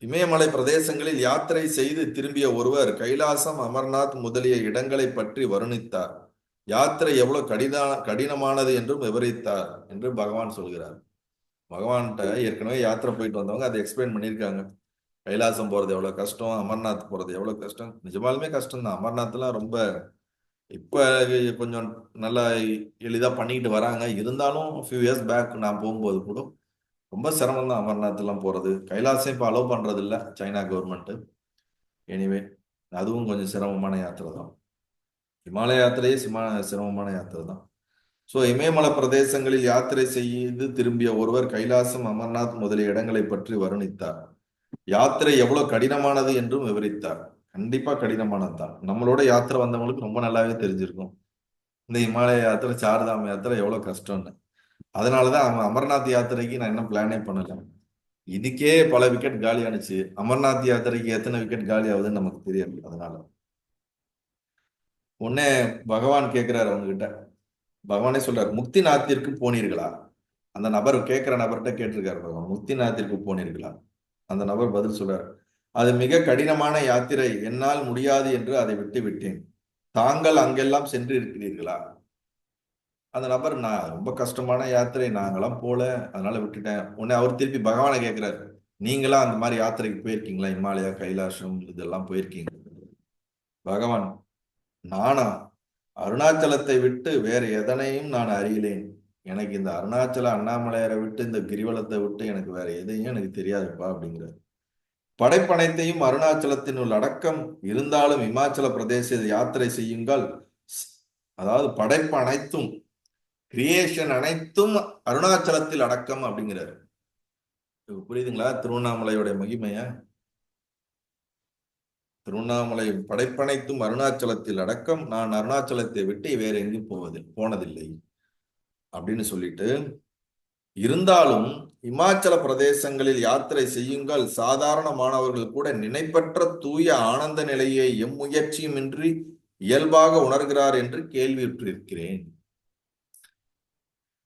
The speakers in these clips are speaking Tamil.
இமயமலை பிரதேசங்களில் யாத்திரை செய்து திரும்பிய ஒருவர் கைலாசம், அமர்நாத் முதலிய இடங்களை பற்றி வருணித்தார். யாத்திரை எவ்வளவு கடினமானது என்றும் விவரித்தார் என்று பகவான் சொல்கிறார். பகவான்கிட்ட ஏற்கனவே யாத்திரை போயிட்டு வந்தவங்க அதை எக்ஸ்பிளைன் பண்ணியிருக்காங்க. கைலாசம் போறது எவ்வளவு கஷ்டம், அமர்நாத் போறது எவ்வளவு கஷ்டம். நிஜமாலுமே கஷ்டம் தான். அமர்நாத்லாம் ரொம்ப இப்ப கொஞ்சம் நல்லா எளிதா பண்ணிக்கிட்டு வராங்க. இருந்தாலும் ஃபியூ இயர்ஸ் பேக் நான் போகும்போது கூட ரொம்ப சிரமம் தான் அமர்நாத் எல்லாம் போறது. கைலாசம் இப்ப அலோவ் பண்றது இல்ல சைனா கவர்மெண்ட். எனிவே அதுவும் கொஞ்சம் சிரமமான யாத்திரை தான். இமாலய யாத்திரையே சிரமமான யாத்திரை தான். ஸோ இமயமலை பிரதேசங்களில் யாத்திரை செய்து திரும்பிய ஒருவர் கைலாசம், அமர்நாத் முதலிய இடங்களை பற்றி வருணித்தார். யாத்திரை எவ்வளவு கடினமானது என்றும் விவரித்தார். கண்டிப்பா கடினமானது தான். நம்மளோட யாத்திரை வந்தவங்களுக்கு ரொம்ப நல்லாவே தெரிஞ்சிருக்கும் இந்த இமாலய யாத்திரை, சார்தாம் யாத்திரை எவ்வளவு கஷ்டம்னு. அதனாலதான் அமர்நாத் யாத்திரைக்கு நான் என்ன பிளானே பண்ணல. இதுக்கே பல விக்கெட் காலி ஆனிச்சு. அமர்நாத் யாத்திரைக்கு எத்தனை விக்கெட் காலி ஆகுதுன்னு நமக்கு தெரியாது. அதனால உடனே பகவான் கேட்கிறாரு அவங்க கிட்ட. பகவானே சொல்றாரு, முக்தி நாத்திற்கு போனீர்களா? அந்த நபர் கேட்கிற நபர்கிட்ட கேட்டிருக்காரு பகவான், முக்தி நாத்திற்கு போனீர்களா? அந்த நபர் பதில் சொல்றார், அது மிக கடினமான யாத்திரை, என்னால் முடியாது என்று அதை விட்டு விட்டேன். தாங்கள் அங்கெல்லாம் சென்று இருக்கிறீர்களா? அந்த நபர், நான் ரொம்ப கஷ்டமான யாத்திரை, நாங்களாம் போல, அதனால விட்டுட்டேன். உடனே அவர் திருப்பி பகவானை கேட்கிறாரு, நீங்களாம் அந்த மாதிரி யாத்திரைக்கு போயிருக்கீங்களா? இமாலயா, கைலாசம் இதெல்லாம் போயிருக்கீங்க? பகவான், நானா? அருணாச்சலத்தை விட்டு வேற எதனையும் நான் அறியலேன். எனக்கு இந்த அருணாச்சல அண்ணாமலையரை விட்டு, இந்த கிரிவலத்தை விட்டு எனக்கு வேற எதையும் எனக்கு தெரியாதுப்பா அப்படிங்கிறார். படைப்பனைத்தையும் அருணாச்சலத்தினுள் அடக்கம், இருந்தாலும் இமாச்சல பிரதேச யாத்திரை செய்யுங்கள். அதாவது படைப்பு அனைத்தும், கிரியேஷன் அனைத்தும் அருணாச்சலத்தில் அடக்கம் அப்படிங்கிறாரு. புரியுதுங்களா திருவண்ணாமலையோட மகிமைய? திருவண்ணாமலை படைப்பனைத்தும் அருணாச்சலத்தில் அடக்கம், நான் அருணாச்சலத்தை விட்டு வேற எங்கும் போனதில்லை அப்படின்னு சொல்லிட்டு, இருந்தாலும் இமாச்சல பிரதேசங்களில் யாத்திரை செய்யுங்கள், சாதாரண மாணவர்கள் கூட நினைப்பற்ற தூய ஆனந்த நிலையை எம்முயற்சியுமின்றி இயல்பாக உணர்கிறார் என்று கேள்வியுற்றிருக்கிறேன்.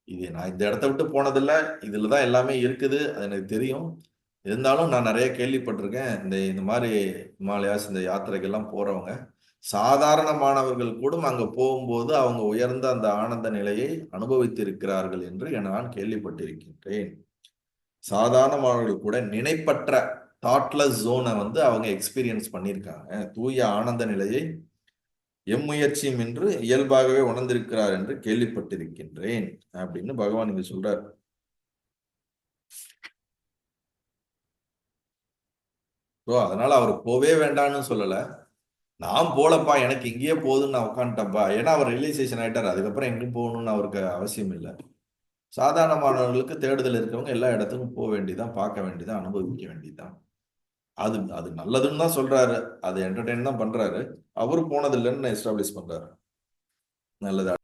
இது நான் இந்த இடத்த விட்டு போனதில்ல, இதுலதான் எல்லாமே இருக்குது, அது எனக்கு தெரியும். இருந்தாலும் நான் நிறைய கேள்விப்பட்டிருக்கேன். இந்த மாதிரி இமாலயாஸ், இந்த யாத்திரைகள்லாம் போறவங்க சாதாரணமானவர்கள் கூட அங்க போகும்போது அவங்க உயர்ந்த அந்த ஆனந்த நிலையை அனுபவித்திருக்கிறார்கள் என்று நான் கேள்விப்பட்டிருக்கின்றேன். சாதாரணமானவர்கள் கூட நினைப்பற்ற தாட்லெஸ் ஜோனை அவங்க எக்ஸ்பீரியன்ஸ் பண்ணியிருக்காங்க. தூய ஆனந்த நிலையை எம்முயற்சியும் என்று இயல்பாகவே உணர்ந்திருக்கிறார் என்று கேள்விப்பட்டிருக்கின்றேன் அப்படின்னு பகவான் இங்க சொல்றார். அதனால அவர் போவே வேண்டாம்னு சொல்லல. நான் போலப்பா, எனக்கு இங்கேயே போகுதுன்னு நான் உட்காந்துட்டப்பா. ஏன்னா அவர் ரியலைசேஷன் ஆயிட்டார். அதுக்கப்புறம் எங்கும் போகணும்னு அவருக்கு அவசியம் இல்லை. சாதாரண மாணவர்களுக்கு தேடுதல் இருக்கிறவங்க எல்லா இடத்துக்கும் போக வேண்டியதான், பார்க்க வேண்டியதான், அனுபவிக்க வேண்டியதான். அது அது நல்லதுன்னு தான் சொல்றாரு. அது என்டர்டெயின் தான் பண்றாரு. அவரு போனதில்லைன்னு எஸ்டாப்ளிஷ் பண்றாரு. நல்லதா?